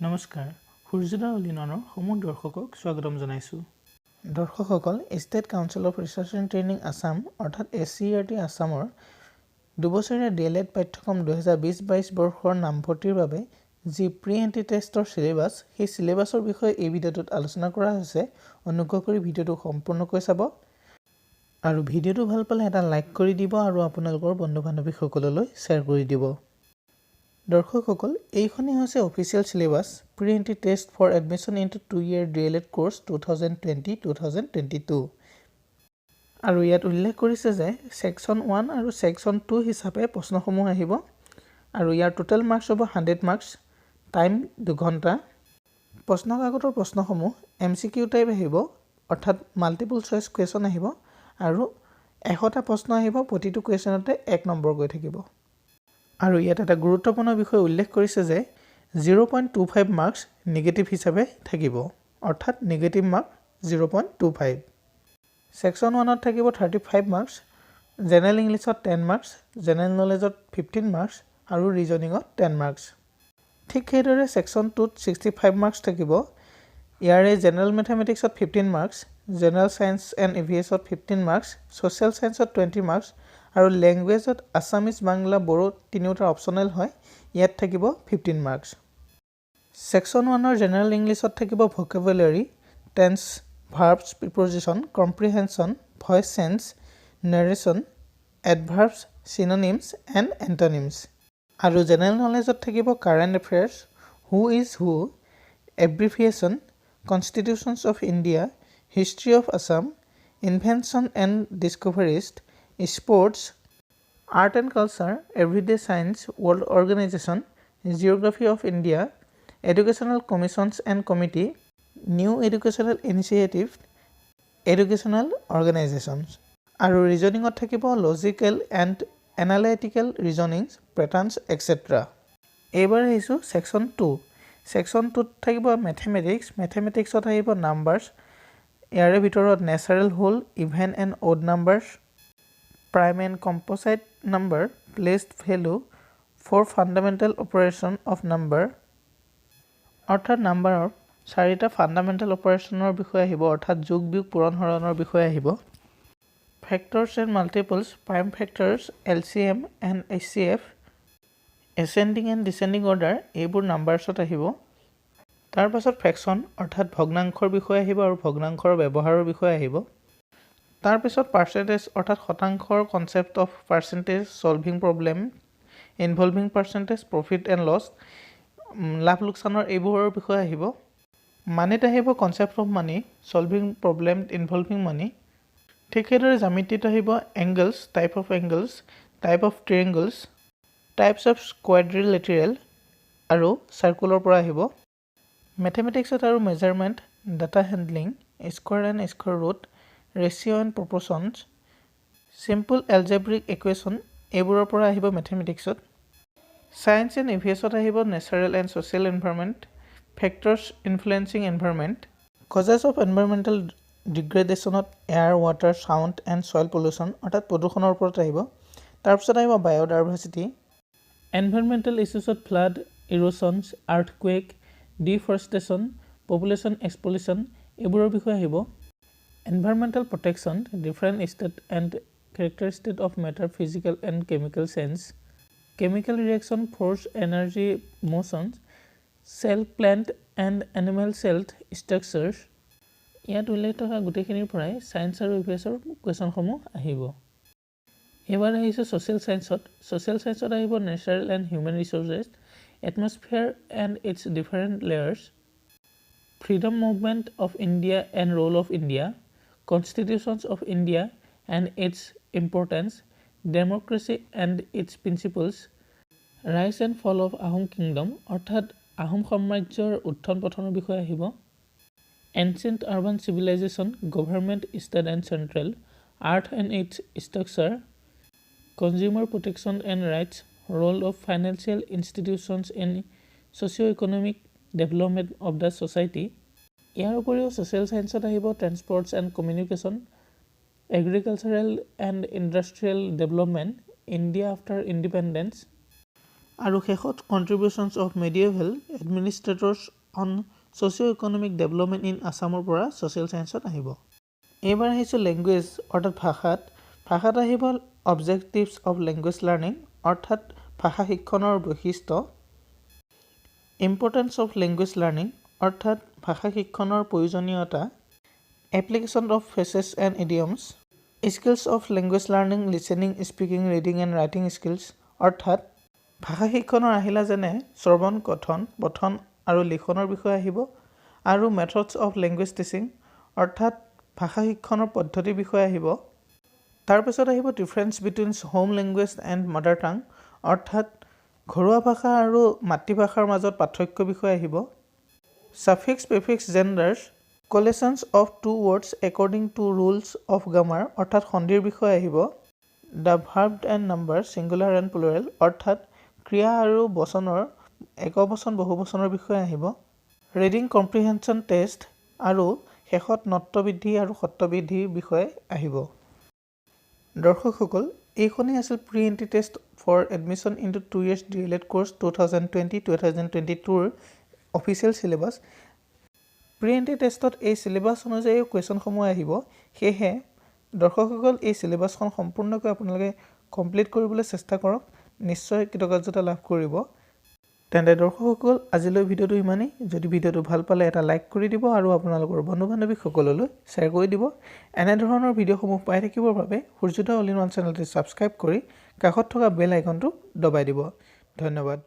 নমস্কাৰ সূৰ্যোদয় অলিননৰ সমূহ দৰ্শকক স্বাগতম জনাইছোঁ দৰ্শকসকল state council of research and training Assam অৰ্থাৎ SCERT আছামৰ দুবছৰীয়া DLED পাঠ্যক্ৰম 2020-22 বৰ্ষৰ নামভৰ্তিৰ বাবে যি প্ৰি এণ্ট্ৰি টেষ্টৰ সিলেবাছ সেই সিলেবাছৰ বিষয়ে এই ভিডিঅ'টোত আলোচনা কৰা হৈছে অনুগ্ৰহ কৰি ভিডিঅ'টো সম্পূৰ্ণকৈ চাব আৰু ভিডিঅ'টো ভাল পালে এটা লাইক কৰি দিব আৰু আপোনালোকৰ বন্ধু-বান্ধৱীসকললৈ শ্বেয়াৰ কৰি দিব দৰ্শকসকল এইখনেই হৈছে official syllabus pre entry test for admission into 2-year DLED course 2020-2022 আৰু ইয়াত উল্লেখ কৰিছে যে সেকশন 1 আৰু সেকশন 2 হিচাপে প্ৰশ্নসমূহ আহিব আৰু ইয়াৰ টোটেল মাৰ্কছ হ'ব 100 মাৰ্কছ টাইম 2 ঘণ্টা প্ৰশ্নকাকতৰ প্ৰশ্নসমূহ MCQ টাইপ আহিব অৰ্থাৎ মাল্টিপল চইচ কুৱেশ্যন আহিব আৰু 100টা প্ৰশ্ন আহিব প্ৰতিটো কুৱেশ্যনতে 1 নম্বৰ গৈ থাকিব আৰু ইয়াত এটা গুৰুত্বপূৰ্ণ বিষয় উল্লেখ কৰিছে যে 0.25 মাৰ্কছ নেগেটিভ হিচাপে থাকিব অৰ্থাৎ নেগেটিভ মাৰ্ক 0.25 সেকশন 1ত থাকিব 35 মাৰ্কছ জেনেৰেল ইংলিছত 10 মাৰ্কছ জেনেৰেল নলেজত 15 মাৰ্কছ আৰু ৰিজনিঙত 10 মাৰ্কছ ঠিক সেইদৰে সেকশন 2ত 65 মাৰ্কছ থাকিব ইয়াৰে জেনেৰেল মেথমেটিক্সত 15 মাৰ্কছ জেনেৰেল সায়েন্স এণ্ড EVSত 15 মাৰ্কছ সোশ্যাল সায়েন্সত 20 মাৰ্কছ আৰু ল্যাঙ্গুৱেজত আসামিজ বাংলা বড়ো তিনিওটা অপচনেল হয় ইয়াত থাকিব 15 মাৰ্কছ সেকশন 1ৰ জেনেৰেল ইংলিছত থাকিব vocabulary tense verbs preposition comprehension voice change narration adverbs synonyms and antonyms আৰু জেনেৰেল নলেজত থাকিব current affairs who is who abbreviation constitutions of India history of Assam invention and discoveries sports art and culture everyday science world organisation geography of India educational commissions and committee new educational initiative educational organisations আৰু ৰিজনিঙত থাকিব logical and analytical reasonings patterns etcetera এইবাৰ আহিছোঁ section 2 section 2ত থাকিব মেথমেটিক্সত আহিব numbers ইয়াৰে ভিতৰত natural whole even and odd numbers prime and composite number placed value for fundamental operation of number অৰ্থাৎ নাম্বাৰৰ চাৰিটা ফাণ্ডামেণ্টেল অপাৰেশ্যনৰ বিষয়ে আহিব অৰ্থাৎ যোগ বিয়োগ পূৰণ হৰণৰ বিষয়ে আহিব factors and multiples prime factors LCM and HCF ascending and descending order এইবোৰ নাম্বাৰছত আহিব তাৰ পাছত ফ্ৰেকশ্যন অৰ্থাৎ ভগ্নাংশৰ বিষয়ে আহিব আৰু ভগ্নাংশৰ ব্যৱহাৰৰ বিষয়ে আহিব তাৰপিছত পাৰ্চেণ্টেজ অৰ্থাৎ শতাংশৰ concept of percentage solving problem involving percentage profit and loss লাভ লোকচানৰ এইবোৰৰ বিষয়ে আহিব মানিত আহিব concept of money solving problem involving money ঠিক সেইদৰে জ্যামিতিত আহিব angles type of triangles types of quadrilateral আৰু চাৰ্কুলৰ পৰা আহিব মেথমেটিক্সত আৰু measurement data handling square and square root ratio' and proportions simple algebraic equation এইবোৰৰ পৰা আহিব মেথমেটিক্সত সায়েন্স এণ্ড EVSত আহিব natural and social environment factors influencing environment causes of environmental ডিগ্ৰেডেশ্যনত air water sound and soil pollution অৰ্থাৎ প্ৰদূষণৰ ওপৰত আহিব তাৰপিছত আহিব বায়'ডাইভাৰ্চিটি এনভাইৰনমেণ্টেল ইছ্যুছত flood erosions earthquake deforestation population explosion এইবোৰৰ বিষয়ে আহিব Environmental protection, different state and characteristic of matter, physical and chemical sense, chemical reaction, force, energy, motions, cell, plant and animal cell structures. ইয়াত উল্লেখ থকা গোটেইখিনিৰ পৰাই science আৰু EVSৰ কুৱেশ্যনসমূহ আহিব এবাৰ আহিছে সোশ্যাল সায়েন্সত আহিব natural and human resources atmosphere and its different layers freedom movement of India and role of India Constitutions of India and its importance, democracy and its principles, rise and fall of Ahom Kingdom, অৰ্থাৎ আহোম সাম্ৰাজ্যৰ উত্থান পতনৰ বিষয়ে আহিব Ancient urban civilization, government, state and central, earth and its structure, consumer protection and rights, role of financial institutions in socio-economic development of the society ইয়াৰ উপৰিও social সায়েন্সত আহিব transports and communication agricultural and industrial development India after independence আৰু শেষত contributions of medieval administrators on socio' economic development in আছামৰ পৰা social ছায়েন্সত আহিব। এইবাৰ আহিছোঁ লেংগুৱেজ অৰ্থাৎ ভাষাত আহিব অবজেক্টিভছ অফ লেংগুৱেজ লাৰ্ণিং অৰ্থাৎ ভাষা শিক্ষণৰ বৈশিষ্ট্য, ইম্পৰ্টেঞ্চ অফ লেংগুৱেজ লাৰ্ণিং অৰ্থাৎ ভাষা শিক্ষণৰ প্ৰয়োজনীয়তা, application of phrases and idioms, skills of language learning listening, speaking, reading and writing skills অৰ্থাৎ ভাষা শিক্ষণৰ আহিলা যেনে শ্ৰৱণ, পঠন আৰু লিখনৰ বিষয়ে আহিব, আৰু মেথডছ অফ লেংগুৱেজ টিচিং অৰ্থাৎ ভাষা শিক্ষণৰ পদ্ধতিৰ বিষয়ে আহিব। তাৰপিছত আহিব difference between home language and mother টাং অৰ্থাৎ ঘৰুৱা ভাষা আৰু মাতৃভাষাৰ মাজত পাৰ্থক্যৰ বিষয়ে আহিব। Suffix, prefix, genders, collocations of two words according to rules of grammar অৰ্থাৎ সন্ধিৰ বিষয়ে আহিব। The verb and number singular and plural অৰ্থাৎ ক্ৰিয়া আৰু বচনৰ একবচন বহুবচনৰ বিষয়ে আহিব। ৰিডিং কম্প্ৰিহেনশ্যন টেষ্ট আৰু শেষত নত্ববৃদ্ধি আৰু সত্ববৃদ্ধিৰ বিষয়ে আহিব। দৰ্শকসকল, এইখনেই আছিল pre entry test for admission into 2 years DLED course 2020-2022ৰ অফিচিয়েল চিলেবাছ। প্ৰি এণ্ট্ৰি টেষ্টত এই চিলেবাছ অনুযায়ী কুৱেশ্যনসমূহ আহিব, সেয়েহে দৰ্শকসকল এই চিলেবাছখন সম্পূৰ্ণকৈ আপোনালোকে কমপ্লিট কৰিবলৈ চেষ্টা কৰক, নিশ্চয় কৃতকাৰ্যতা লাভ কৰিব। তেন্তে দৰ্শকসকল, আজিলৈ ভিডিঅ'টো ইমানেই। যদি ভিডিঅ'টো ভাল পালে এটা লাইক কৰি দিব আৰু আপোনালোকৰ বন্ধু বান্ধৱীক সকললৈ শ্বেয়াৰ কৰি দিব। এনেধৰণৰ ভিডিঅ'সমূহ পাই থাকিবৰ বাবে সূৰ্যোদয় অল ইন ওৱান চেনেলটি ছাবস্ক্ৰাইব কৰি কাষত থকা বেল আইকনটো দবাই দিব। ধন্যবাদ।